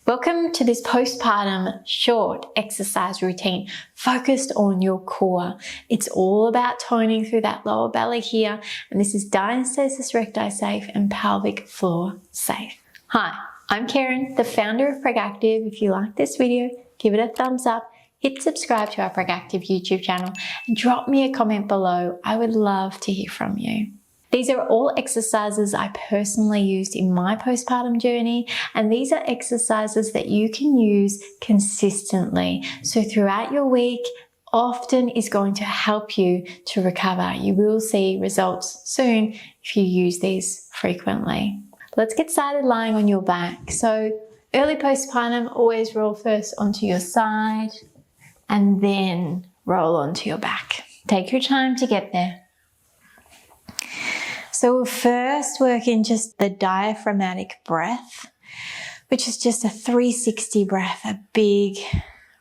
Welcome to this postpartum short exercise routine focused on your core. It's all about toning through that lower belly here, and this is Diastasis, Recti safe and pelvic floor safe. Hi, I'm Karen, the founder of Active. If you like this video, give it a thumbs up, hit subscribe to our Active YouTube channel, and drop me a comment below. I would love to hear from you. These are all exercises I personally used in my postpartum journey, and these are exercises that you can use consistently. So throughout your week, often is going to help you to recover. You will see results soon if you use these frequently. Let's get started lying on your back. So early postpartum, always roll first onto your side and then roll onto your back. Take your time to get there. So we'll first work in just the diaphragmatic breath, which is just a 360 breath, a big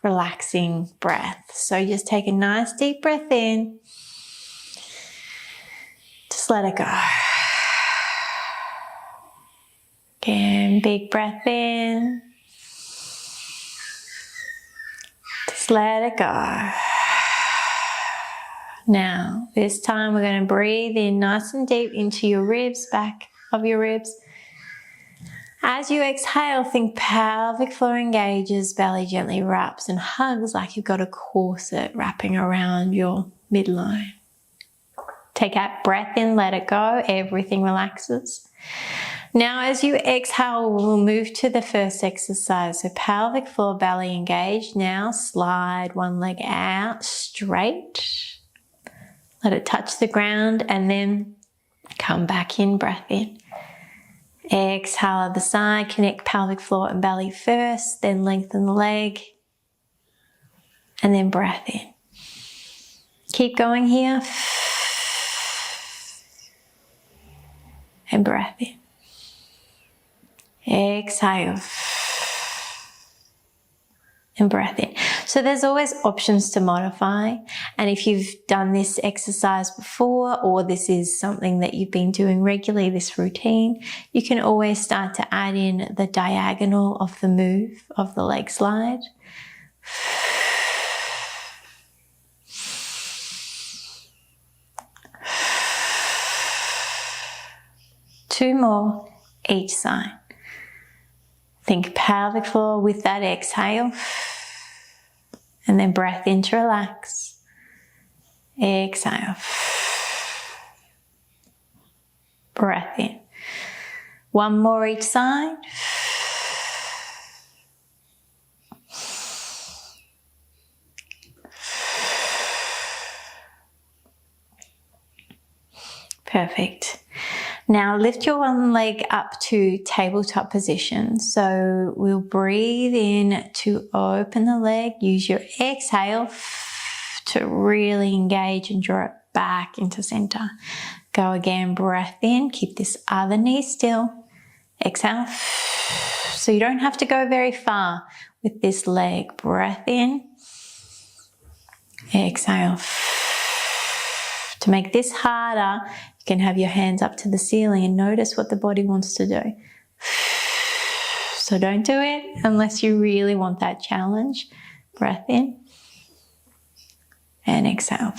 relaxing breath. So just take a nice deep breath in. Just let it go. Again, big breath in. Just let it go. Now, this time we're going to breathe in nice and deep into your ribs, back of your ribs. As you exhale, think pelvic floor engages, belly gently wraps and hugs like you've got a corset wrapping around your midline. Take that breath in, let it go, everything relaxes. Now, as you exhale, we'll move to the first exercise. So pelvic floor, belly engaged. Now slide one leg out straight. Let it touch the ground and then come back in, breath in. Exhale other side, connect pelvic floor and belly first, then lengthen the leg and then breath in. Keep going here. And breath in. Exhale. And breath in. So there's always options to modify, and if you've done this exercise before or this is something that you've been doing regularly, this routine, you can always start to add in the diagonal of the move of the leg slide. Two more each side. Think pelvic floor with that exhale. And then breath in to relax. Exhale. Breath in. One more each side. Perfect. Now lift your one leg up to tabletop position. So we'll breathe in to open the leg. Use your exhale to really engage and draw it back into center. Go again, breath in. Keep this other knee still. Exhale. So you don't have to go very far with this leg. Breath in. Exhale. To make this harder, you can have your hands up to the ceiling and notice what the body wants to do. So don't do it unless you really want that challenge. Breath in and exhale.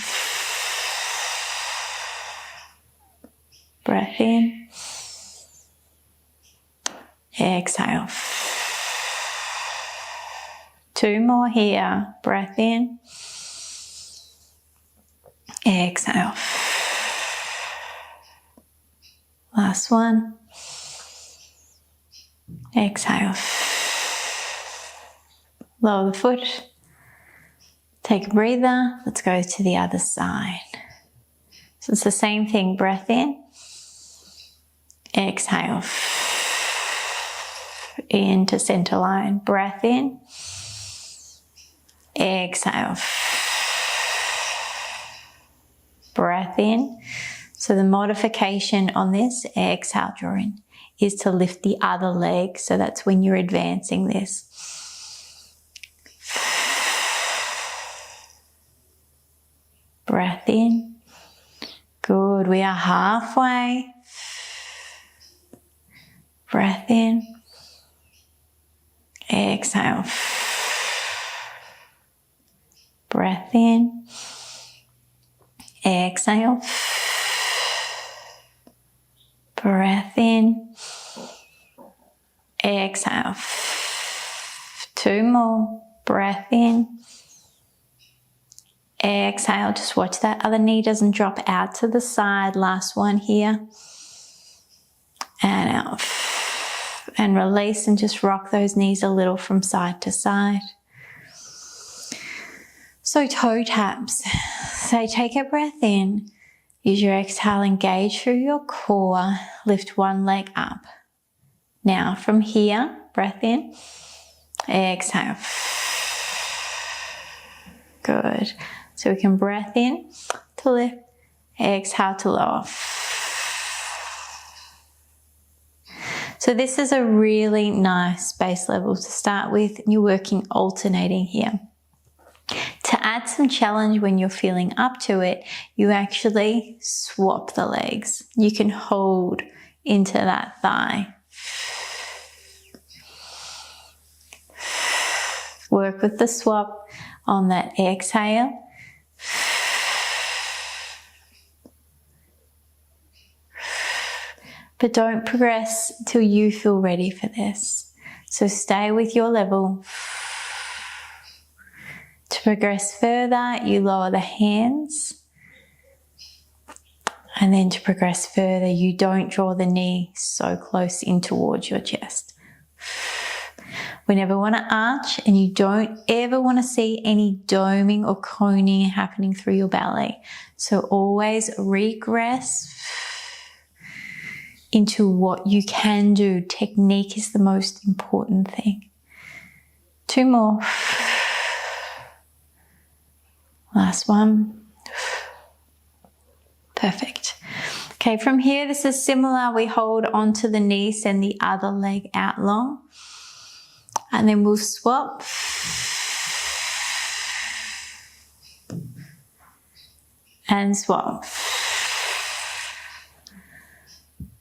Breath in. Exhale. Two more here. Breath in. Exhale. Last one. Exhale. Lower the foot. Take a breather. Let's go to the other side. So it's the same thing. Breath in. Exhale. Into center line. Breath in. Exhale. Breath in. So the modification on this, exhale, draw in, is to lift the other leg. So that's when you're advancing this. Breath in. Good. We are halfway. Breath in. exhale. Breath in, exhale. Breath in, exhale. 2 more. Breath in, exhale. Just watch that other knee doesn't drop out to the side. Last one here. And out. And release and just rock those knees a little from side to side. So toe taps. So take a breath in. Use your exhale, engage through your core. Lift one leg up. Now from here, breath in. Exhale. Good. So we can breath in to lift. Exhale to lower. So this is a really nice base level to start with. You're working alternating here. To add some challenge when you're feeling up to it, you actually swap the legs. You can hold into that thigh. Work with the swap on that exhale. But don't progress till you feel ready for this. So stay with your level. To progress further, you lower the hands. And then to progress further, you don't draw the knee so close in towards your chest. We never want to arch, and you don't ever want to see any doming or coning happening through your belly. So always regress into what you can do. Technique is the most important thing. 2 more. Last one. Perfect. Okay, from here, this is similar. We hold onto the knee, send the other leg out long. And then we'll swap. And swap.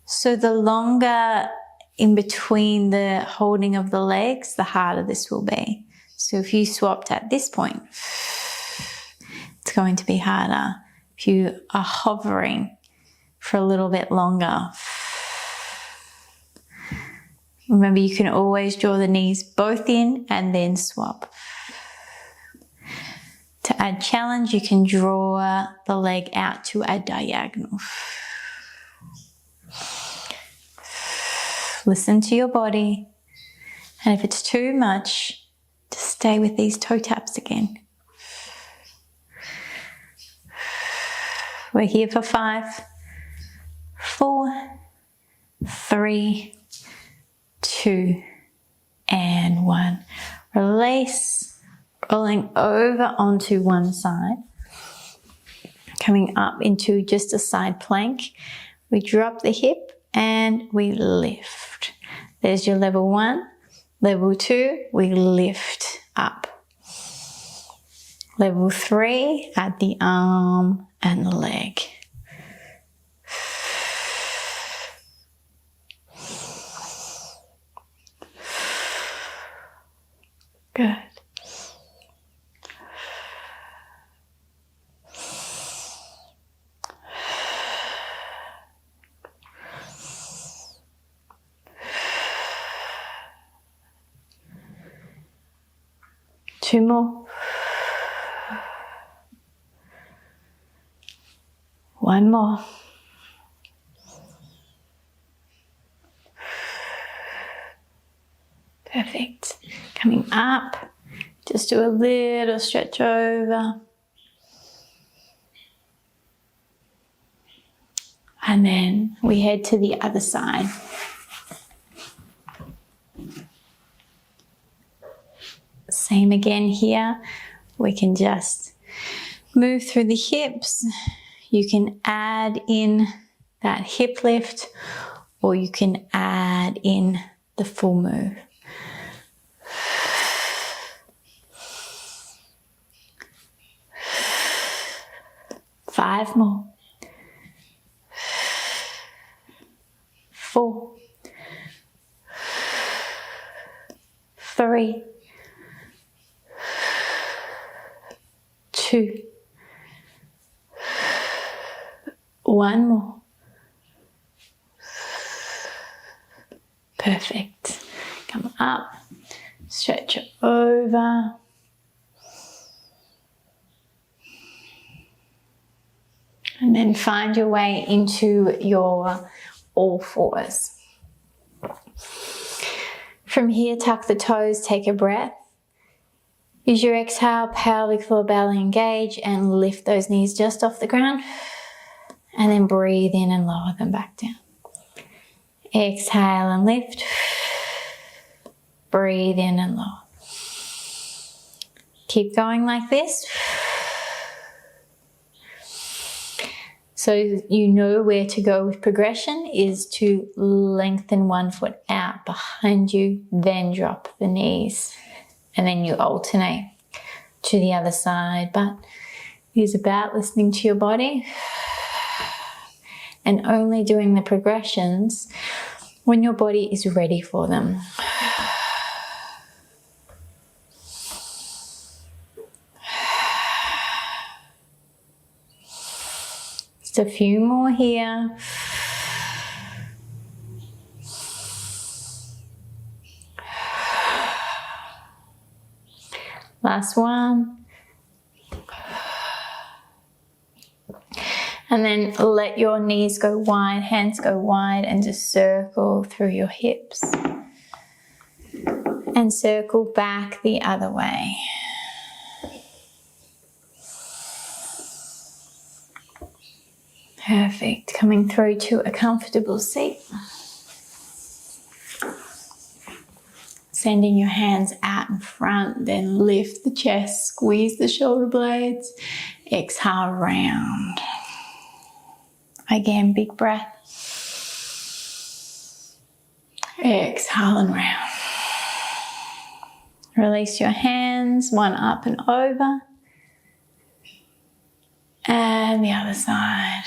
So the longer in between the holding of the legs, the harder this will be. So if you swapped at this point, it's going to be harder. If you are hovering for a little bit longer, remember you can always draw the knees both in and then swap. To add challenge, you can draw the leg out to a diagonal. Listen to your body. And if it's too much, just stay with these toe taps again. We're here for 5, 4, 3, 2, and 1. Release, rolling over onto one side. Coming up into just a side plank. We drop the hip and we lift. There's your level 1. Level 2, we lift up. Level 3, at the arm and the leg. Good. Two more. One more. Perfect. Coming up, just do a little stretch over. And then we head to the other side. Same again here. We can just move through the hips. You can add in that hip lift, or you can add in the full move. Five more. 4, 3, 3, 2, 1 more. Perfect. Come up, stretch it over. And then find your way into your all fours. From here, tuck the toes, take a breath. Use your exhale, pelvic floor, belly engage, and lift those knees just off the ground. And then breathe in and lower them back down. Exhale and lift. Breathe in and lower. Keep going like this. So you know where to go with progression is to lengthen one foot out behind you, then drop the knees. And then you alternate to the other side. But it is about listening to your body and only doing the progressions when your body is ready for them. Just a few more here. Last one. And then let your knees go wide, hands go wide, and just circle through your hips. And circle back the other way. Perfect. Coming through to a comfortable seat. Sending your hands out in front, then lift the chest, squeeze the shoulder blades. Exhale, round. Again, big breath. Exhale and round. Release your hands, one up and over. And the other side.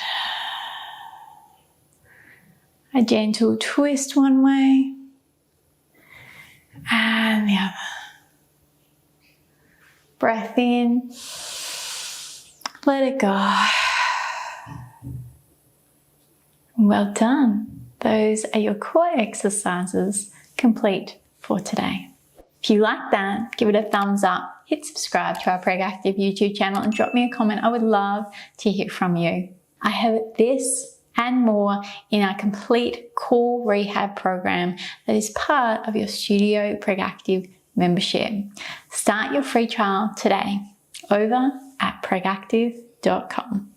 A gentle twist one way. And the other. Breath in. Let it go. Well done. Those are your core exercises complete for today. If you like that, give it a thumbs up, hit subscribe to our Preg Active YouTube channel and drop me a comment. I would love to hear from you. I have this and more in our complete core rehab program that is part of your Studio Preg Active membership. Start your free trial today over at pregactive.com.